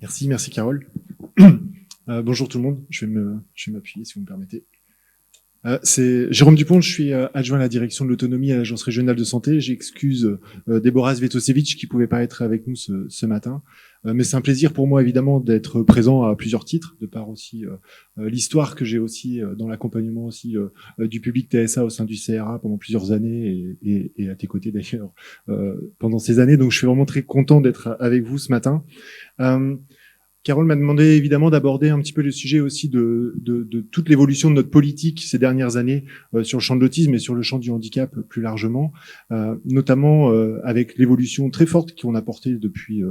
Merci Carole. Bonjour tout le monde, je vais m'appuyer si vous me permettez. C'est Jérôme Dupont, je suis adjoint à la direction de l'autonomie à l'Agence régionale de santé. J'excuse Deborah Svetosevic qui pouvait pas être avec nous ce matin. Mais c'est un plaisir pour moi évidemment d'être présent à plusieurs titres, de par aussi l'histoire que j'ai aussi dans l'accompagnement aussi du public TSA au sein du CRA pendant plusieurs années et à tes côtés d'ailleurs pendant ces années. Donc je suis vraiment très content d'être avec vous ce matin. Carole m'a demandé évidemment d'aborder un petit peu le sujet aussi de toute l'évolution de notre politique ces dernières années sur le champ de l'autisme et sur le champ du handicap plus largement, notamment avec l'évolution très forte qu'on a portée depuis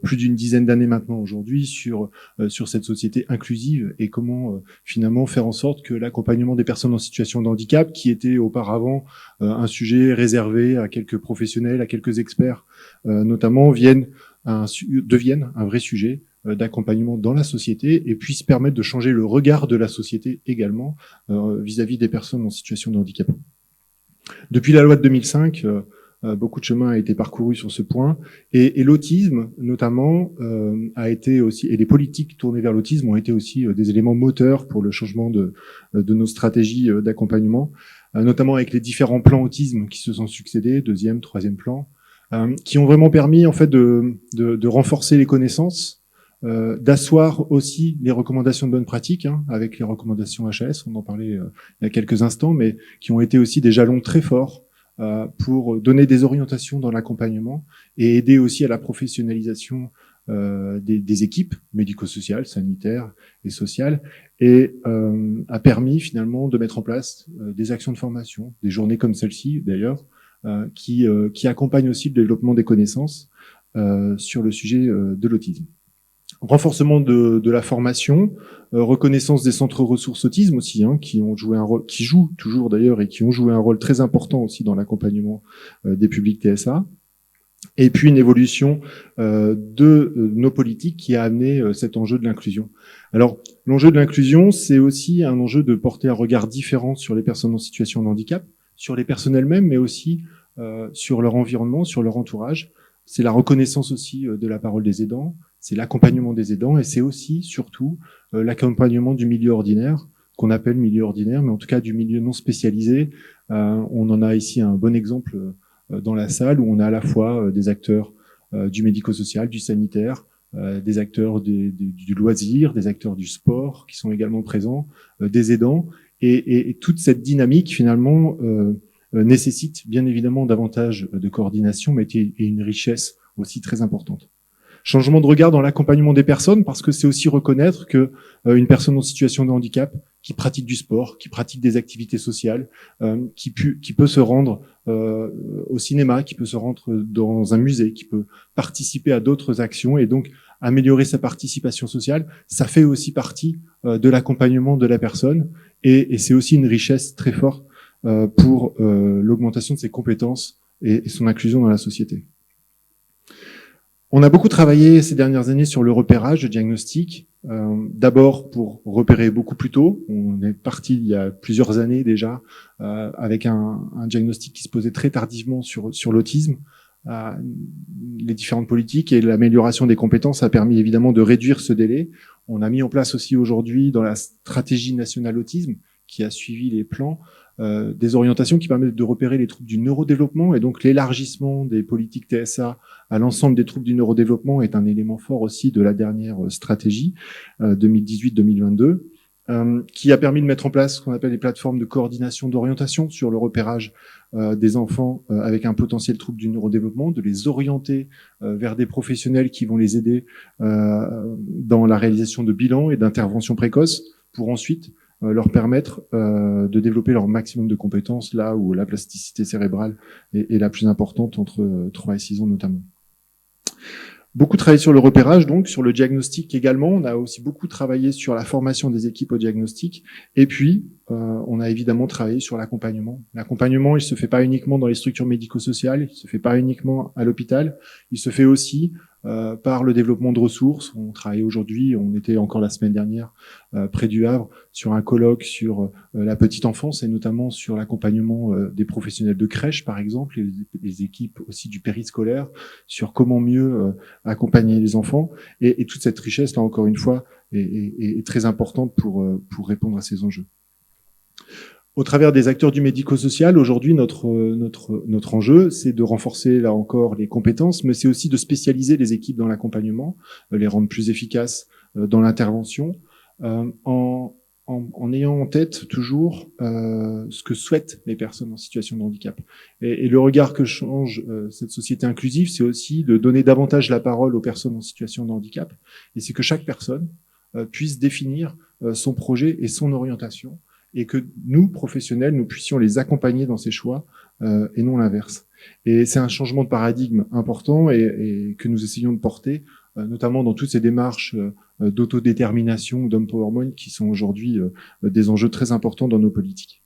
plus d'une dizaine d'années maintenant aujourd'hui sur cette société inclusive et comment finalement faire en sorte que l'accompagnement des personnes en situation de handicap, qui était auparavant un sujet réservé à quelques professionnels, à quelques experts notamment, deviennent un vrai sujet d'accompagnement dans la société et puisse permettre de changer le regard de la société également vis-à-vis des personnes en situation de handicap. Depuis la loi de 2005, beaucoup de chemin a été parcouru sur ce point et l'autisme notamment a été aussi, et les politiques tournées vers l'autisme ont été aussi des éléments moteurs pour le changement de nos stratégies d'accompagnement, notamment avec les différents plans autisme qui se sont succédés, deuxième, troisième plan, qui ont vraiment permis en fait de renforcer les connaissances, d'asseoir aussi les recommandations de bonne pratique, avec les recommandations HAS, on en parlait il y a quelques instants, mais qui ont été aussi des jalons très forts pour donner des orientations dans l'accompagnement et aider aussi à la professionnalisation des équipes médico-sociales, sanitaires et sociales, et a permis finalement de mettre en place des actions de formation, des journées comme celle-ci d'ailleurs, qui accompagnent aussi le développement des connaissances sur le sujet de l'autisme. Renforcement de la formation, reconnaissance des centres ressources autisme aussi, qui jouent toujours d'ailleurs et qui ont joué un rôle très important aussi dans l'accompagnement des publics TSA. Et puis une évolution de nos politiques qui a amené cet enjeu de l'inclusion. Alors, l'enjeu de l'inclusion, c'est aussi un enjeu de porter un regard différent sur les personnes en situation de handicap, sur les personnes elles-mêmes, mais aussi sur leur environnement, sur leur entourage. C'est la reconnaissance aussi de la parole des aidants, c'est l'accompagnement des aidants, et c'est aussi, surtout, l'accompagnement du milieu ordinaire, qu'on appelle milieu ordinaire, mais en tout cas du milieu non spécialisé. On en a ici un bon exemple dans la salle, où on a à la fois des acteurs du médico-social, du sanitaire, des acteurs du loisir, des acteurs du sport qui sont également présents, des aidants, et toute cette dynamique finalement nécessite bien évidemment davantage de coordination, mais et une richesse aussi très importante. Changement de regard dans l'accompagnement des personnes, parce que c'est aussi reconnaître que une personne en situation de handicap qui pratique du sport, qui pratique des activités sociales, qui peut se rendre au cinéma, qui peut se rendre dans un musée, qui peut participer à d'autres actions et donc améliorer sa participation sociale, ça fait aussi partie de l'accompagnement de la personne et c'est aussi une richesse très forte pour l'augmentation de ses compétences et son inclusion dans la société. On a beaucoup travaillé ces dernières années sur le repérage, le diagnostic, d'abord pour repérer beaucoup plus tôt. On est parti il y a plusieurs années déjà avec un diagnostic qui se posait très tardivement sur l'autisme. Les différentes politiques et l'amélioration des compétences a permis évidemment de réduire ce délai. On a mis en place aussi aujourd'hui dans la stratégie nationale autisme qui a suivi les plans, des orientations qui permettent de repérer les troubles du neurodéveloppement, et donc l'élargissement des politiques TSA à l'ensemble des troubles du neurodéveloppement est un élément fort aussi de la dernière stratégie 2018-2022, qui a permis de mettre en place ce qu'on appelle les plateformes de coordination d'orientation sur le repérage des enfants avec un potentiel trouble du neurodéveloppement, de les orienter vers des professionnels qui vont les aider dans la réalisation de bilans et d'interventions précoces pour ensuite leur permettre de développer leur maximum de compétences là où la plasticité cérébrale est la plus importante entre 3 et 6 ans notamment. Beaucoup travaillé sur le repérage, donc sur le diagnostic également. On a aussi beaucoup travaillé sur la formation des équipes au diagnostic. Et puis, on a évidemment travaillé sur l'accompagnement. L'accompagnement, il se fait pas uniquement dans les structures médico-sociales, il se fait pas uniquement à l'hôpital, il se fait aussi par le développement de ressources. On travaille aujourd'hui, on était encore la semaine dernière près du Havre sur un colloque sur la petite enfance et notamment sur l'accompagnement des professionnels de crèche, par exemple, et les équipes aussi du périscolaire, sur comment mieux accompagner les enfants. Et toute cette richesse, là encore une fois, est très importante pour répondre à ces enjeux. Au travers des acteurs du médico-social, aujourd'hui, notre enjeu, c'est de renforcer, là encore, les compétences, mais c'est aussi de spécialiser les équipes dans l'accompagnement, les rendre plus efficaces dans l'intervention, en ayant en tête toujours ce que souhaitent les personnes en situation de handicap. Et le regard que change cette société inclusive, c'est aussi de donner davantage la parole aux personnes en situation de handicap, et c'est que chaque personne puisse définir son projet et son orientation, et que nous, professionnels, nous puissions les accompagner dans ces choix et non l'inverse. Et c'est un changement de paradigme important et que nous essayons de porter, notamment dans toutes ces démarches d'autodétermination, d'empowerment, qui sont aujourd'hui des enjeux très importants dans nos politiques.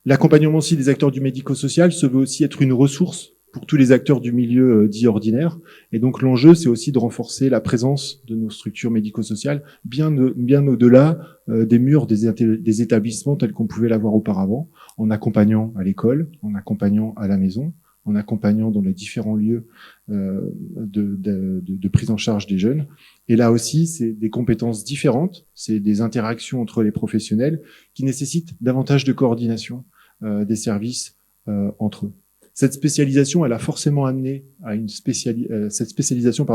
L'accompagnement aussi des acteurs du médico-social se veut aussi être une ressource pour tous les acteurs du milieu dit ordinaire. Et donc l'enjeu, c'est aussi de renforcer la présence de nos structures médico-sociales bien au-delà des murs des établissements tels qu'on pouvait l'avoir auparavant, en accompagnant à l'école, en accompagnant à la maison, en accompagnant dans les différents lieux de prise en charge des jeunes. Et là aussi, c'est des compétences différentes, c'est des interactions entre les professionnels qui nécessitent davantage de coordination des services entre eux. Cette spécialisation, elle a forcément amené à cette spécialisation,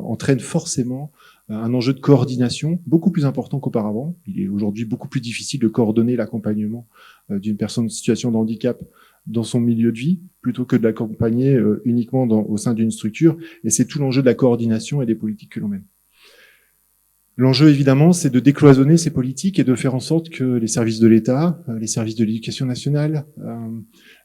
entraîne forcément un enjeu de coordination beaucoup plus important qu'auparavant. Il est aujourd'hui beaucoup plus difficile de coordonner l'accompagnement d'une personne en situation de handicap dans son milieu de vie, plutôt que de l'accompagner uniquement au sein d'une structure. Et c'est tout l'enjeu de la coordination et des politiques que l'on mène. L'enjeu, évidemment, c'est de décloisonner ces politiques et de faire en sorte que les services de l'État, les services de l'éducation nationale,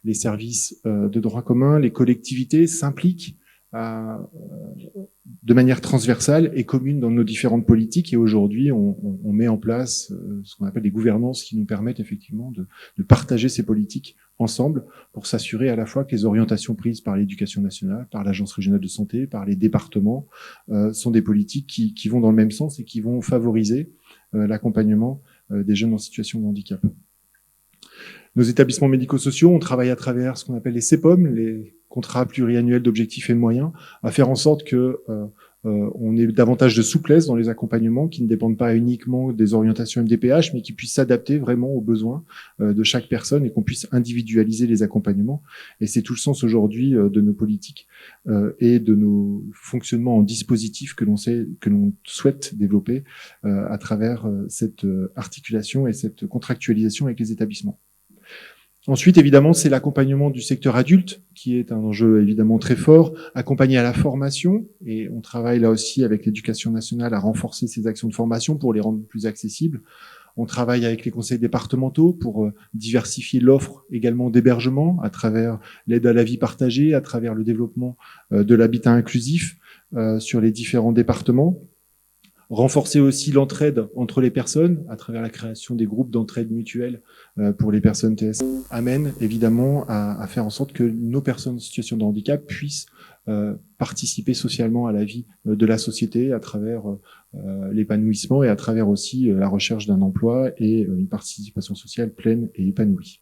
les services de droit commun, les collectivités s'impliquent de manière transversale et commune dans nos différentes politiques. Et aujourd'hui, on met en place ce qu'on appelle des gouvernances qui nous permettent effectivement de partager ces politiques ensemble pour s'assurer à la fois que les orientations prises par l'éducation nationale, par l'Agence régionale de santé, par les départements, sont des politiques qui vont dans le même sens et qui vont favoriser l'accompagnement des jeunes en situation de handicap. Nos établissements médico-sociaux, on travaille à travers ce qu'on appelle les CEPOM, les contrats pluriannuels d'objectifs et de moyens, à faire en sorte que on ait davantage de souplesse dans les accompagnements qui ne dépendent pas uniquement des orientations MDPH, mais qui puissent s'adapter vraiment aux besoins de chaque personne et qu'on puisse individualiser les accompagnements. Et c'est tout le sens aujourd'hui de nos politiques et de nos fonctionnements en dispositifs que l'on souhaite développer à travers cette articulation et cette contractualisation avec les établissements. Ensuite, évidemment, c'est l'accompagnement du secteur adulte, qui est un enjeu évidemment très fort, accompagné à la formation, et on travaille là aussi avec l'éducation nationale à renforcer ces actions de formation pour les rendre plus accessibles. On travaille avec les conseils départementaux pour diversifier l'offre également d'hébergement à travers l'aide à la vie partagée, à travers le développement de l'habitat inclusif sur les différents départements. Renforcer aussi l'entraide entre les personnes à travers la création des groupes d'entraide mutuelle pour les personnes TSA amène évidemment à faire en sorte que nos personnes en situation de handicap puissent participer socialement à la vie de la société à travers l'épanouissement et à travers aussi la recherche d'un emploi et une participation sociale pleine et épanouie.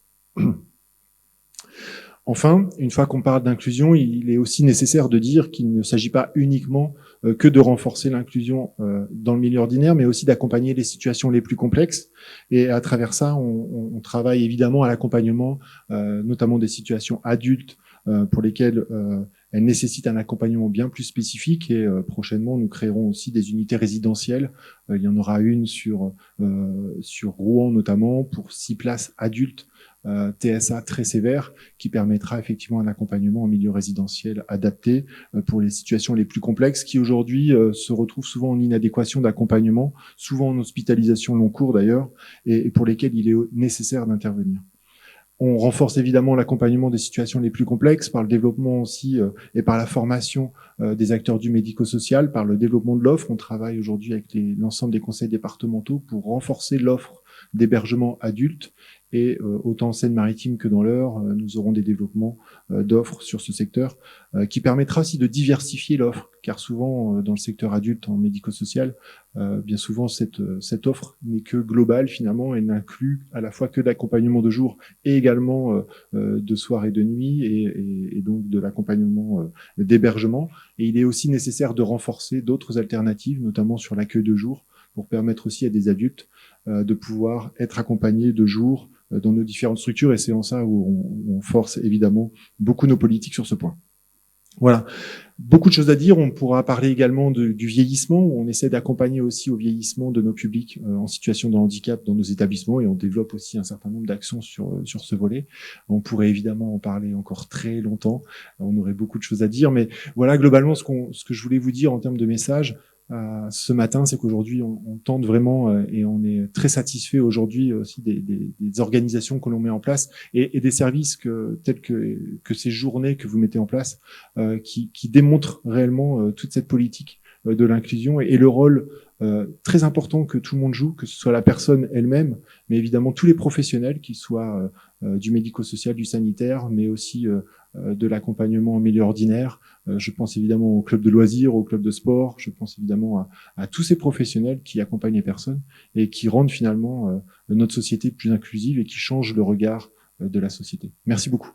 Enfin, une fois qu'on parle d'inclusion, il est aussi nécessaire de dire qu'il ne s'agit pas uniquement que de renforcer l'inclusion dans le milieu ordinaire, mais aussi d'accompagner les situations les plus complexes. Et à travers ça, on travaille évidemment à l'accompagnement, notamment des situations adultes pour lesquelles elles nécessitent un accompagnement bien plus spécifique. Et prochainement, nous créerons aussi des unités résidentielles. Il y en aura une sur Rouen notamment pour 6 places adultes. TSA très sévère qui permettra effectivement un accompagnement en milieu résidentiel adapté pour les situations les plus complexes qui aujourd'hui se retrouvent souvent en inadéquation d'accompagnement, souvent en hospitalisation long cours d'ailleurs, et pour lesquels il est nécessaire d'intervenir. On renforce évidemment l'accompagnement des situations les plus complexes par le développement aussi et par la formation des acteurs du médico-social, par le développement de l'offre. On travaille aujourd'hui avec l'ensemble des conseils départementaux pour renforcer l'offre d'hébergement adulte et autant en Seine-Maritime que dans l'Eure, nous aurons des développements d'offres sur ce secteur qui permettra aussi de diversifier l'offre, car souvent dans le secteur adulte en médico-social, bien souvent cette offre n'est que globale finalement et n'inclut à la fois que l'accompagnement de jour et également de soir et de nuit et donc de l'accompagnement d'hébergement. Et il est aussi nécessaire de renforcer d'autres alternatives, notamment sur l'accueil de jour, pour permettre aussi à des adultes de pouvoir être accompagnés de jour dans nos différentes structures. Et c'est en ça où on force évidemment beaucoup nos politiques sur ce point. Voilà, beaucoup de choses à dire. On pourra parler également du vieillissement, où on essaie d'accompagner aussi au vieillissement de nos publics en situation de handicap dans nos établissements, et on développe aussi un certain nombre d'actions sur ce volet. On pourrait évidemment en parler encore très longtemps, on aurait beaucoup de choses à dire, mais voilà globalement ce que je voulais vous dire en termes de message. Ce matin, c'est qu'aujourd'hui on tente vraiment et on est très satisfait aujourd'hui aussi des organisations que l'on met en place et des services tels que ces journées que vous mettez en place qui démontrent réellement toute cette politique de l'inclusion et le rôle très important que tout le monde joue, que ce soit la personne elle-même, mais évidemment tous les professionnels, qu'ils soient du médico-social, du sanitaire, mais aussi de l'accompagnement en milieu ordinaire. Je pense évidemment au club de loisirs, au club de sport, je pense évidemment à tous ces professionnels qui accompagnent les personnes et qui rendent finalement notre société plus inclusive et qui changent le regard de la société. Merci beaucoup.